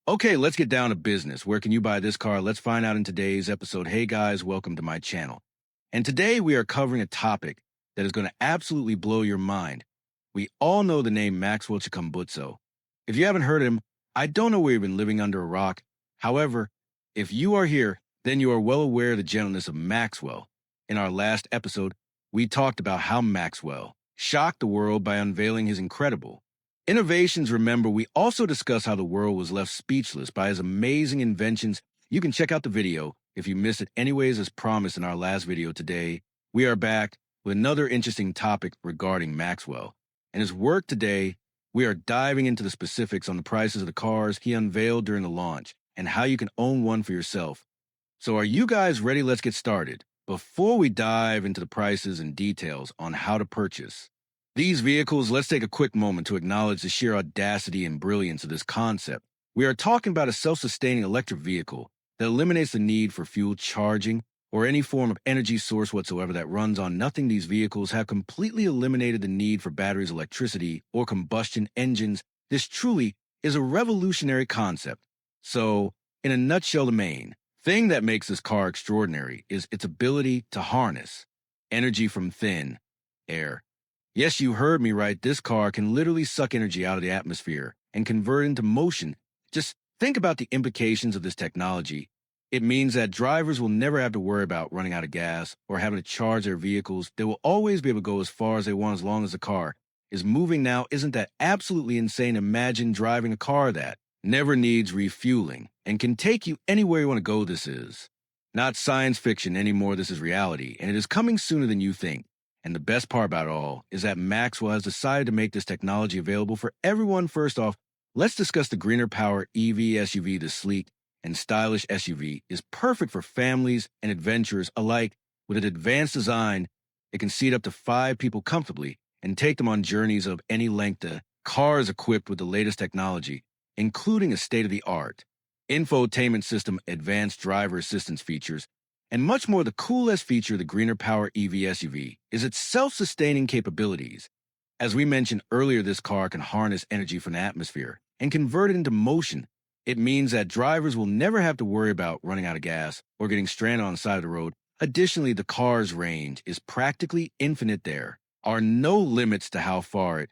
Okay, let's get down to business. Where can you buy this car? Let's find out in today's episode. Hey guys, welcome to my channel. And today we are covering a topic that is going to absolutely blow your mind. We all know the name Maxwell Chikumbutso. If you haven't heard of him, I don't know where you've been living under a rock. However, if you are here, then you are well aware of the gentleness of Maxwell. In our last episode, we talked about how Maxwell shocked the world by unveiling his incredible innovations. Remember, we also discuss how the world was left speechless by his amazing inventions. You can check out the video if you missed it. Anyways, as promised in our last video today, we are back with another interesting topic regarding Maxwell and his work today. We are diving into the specifics on the prices of the cars he unveiled during the launch and how you can own one for yourself. So are you guys ready? Let's get started. Before we dive into the prices and details on how to purchase these vehicles, let's take a quick moment to acknowledge the sheer audacity and brilliance of this concept. We are talking about a self-sustaining electric vehicle that eliminates the need for fuel charging or any form of energy source whatsoever that runs on nothing. These vehicles have completely eliminated the need for batteries, electricity, or combustion engines. This truly is a revolutionary concept. So, in a nutshell, the main thing that makes this car extraordinary is its ability to harness energy from thin air. Yes, you heard me right. This car can literally suck energy out of the atmosphere and convert it into motion. Just think about the implications of this technology. It means that drivers will never have to worry about running out of gas or having to charge their vehicles. They will always be able to go as far as they want as long as the car is moving. Now, isn't that absolutely insane? Imagine driving a car that never needs refueling and can take you anywhere you want to go. This is not science fiction anymore. This is reality, and it is coming sooner than you think. And the best part about it all is that Maxwell has decided to make this technology available for everyone. First off, let's discuss the Greener Power EV SUV. The sleek and stylish SUV is perfect for families and adventurers alike. With an advanced design, it can seat up to 5 people comfortably and take them on journeys of any length. The car is equipped with the latest technology, including a state-of-the-art infotainment system, advanced driver assistance features, and much more. The coolest feature of the Greener Power EV SUV is its self-sustaining capabilities. As we mentioned earlier, this car can harness energy from the atmosphere and convert it into motion. It means that drivers will never have to worry about running out of gas or getting stranded on the side of the road. Additionally, the car's range is practically infinite. There are no limits to how far it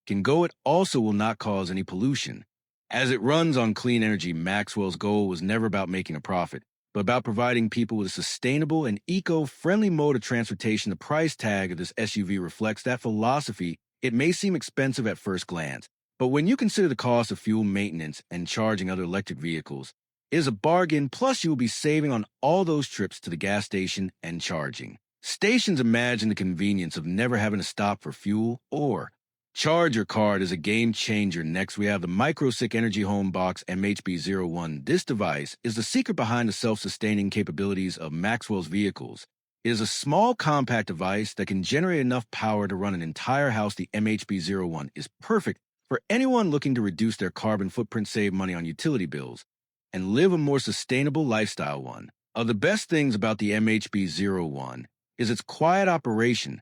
can go. It also will not cause any pollution, as it runs on clean energy. Maxwell's goal was never about making a profit, but about providing people with a sustainable and eco-friendly mode of transportation. The price tag of this SUV reflects that philosophy. It may seem expensive at first glance, but when you consider the cost of fuel maintenance and charging other electric vehicles, it is a bargain. Plus, you will be saving on all those trips to the gas station and charging stations. Imagine the convenience of never having to stop for fuel or charge your car. Is a game changer. Next, we have the MicroSick Energy Home Box MHB01. This device is the secret behind the self-sustaining capabilities of Maxwell's vehicles. It is a small, compact device that can generate enough power to run an entire house. The MHB01 is perfect for anyone looking to reduce their carbon footprint, save money on utility bills, and live a more sustainable lifestyle. One of the best things about the MHB01 is its quiet operation.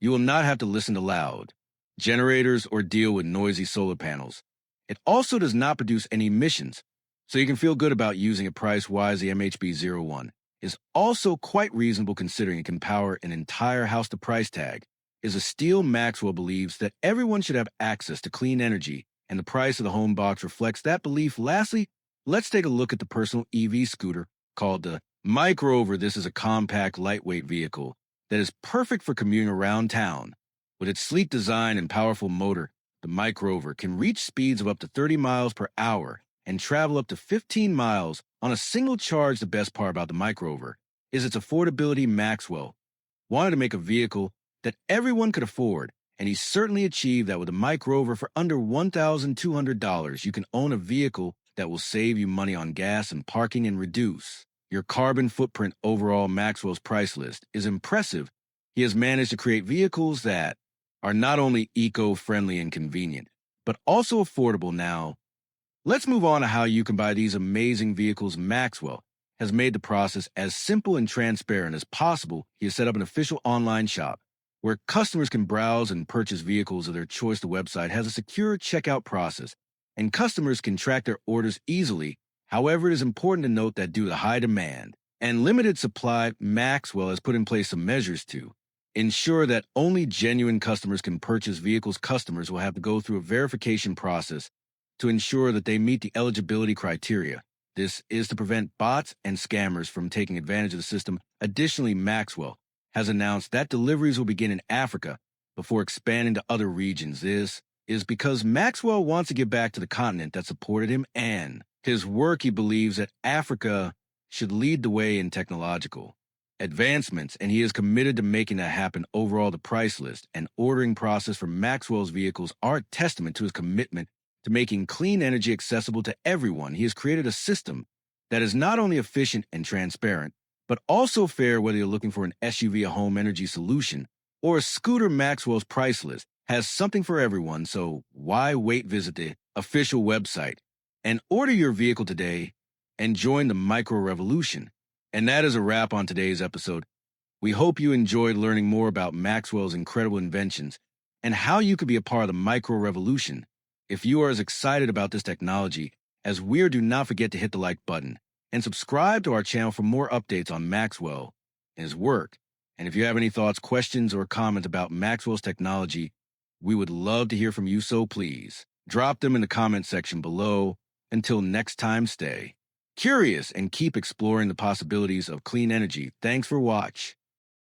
You will not have to listen to loud generators or deal with noisy solar panels. It also does not produce any emissions, so you can feel good about using it. Price-wise, the MHB01 is also quite reasonable considering it can power an entire house. The price tag is a steal. Maxwell believes that everyone should have access to clean energy, and the price of the home box reflects that belief. Lastly, let's take a look at the personal EV scooter called the Microver. This is a compact, lightweight vehicle that is perfect for commuting around town. With its sleek design and powerful motor, the Microver can reach speeds of up to 30 miles per hour and travel up to 15 miles on a single charge. The best part about the Microver is its affordability. Maxwell wanted to make a vehicle that everyone could afford, and he certainly achieved that. With a Microver for under $1,200, you can own a vehicle that will save you money on gas and parking and reduce your carbon footprint. Overall, Maxwell's price list is impressive. He has managed to create vehicles that are not only eco-friendly and convenient, but also affordable. Now, let's move on to how you can buy these amazing vehicles. Maxwell has made the process as simple and transparent as possible. He has set up an official online shop where customers can browse and purchase vehicles of their choice. The website has a secure checkout process and customers can track their orders easily. However, it is important to note that due to high demand and limited supply, Maxwell has put in place some measures to ensure that only genuine customers can purchase vehicles. Customers will have to go through a verification process to ensure that they meet the eligibility criteria. This is to prevent bots and scammers from taking advantage of the system. Additionally, Maxwell has announced that deliveries will begin in Africa before expanding to other regions. This is because Maxwell wants to give back to the continent that supported him and his work. He believes that Africa should lead the way in technological advancements, and he is committed to making that happen. Overall, the price list and ordering process for Maxwell's vehicles are a testament to his commitment to making clean energy accessible to everyone. He has created a system that is not only efficient and transparent, but also fair. Whether you're looking for an SUV, a home energy solution, or a scooter, Maxwell's price list has something for everyone. So why wait? Visit the official website and order your vehicle today and join the micro revolution. And that is a wrap on today's episode. We hope you enjoyed learning more about Maxwell's incredible inventions and how you could be a part of the micro revolution. If you are as excited about this technology as we are, do not forget to hit the like button and subscribe to our channel for more updates on Maxwell and his work. And if you have any thoughts, questions, or comments about Maxwell's technology, we would love to hear from you, so please drop them in the comment section below. Until next time, stay curious and keep exploring the possibilities of clean energy. Thanks for watching.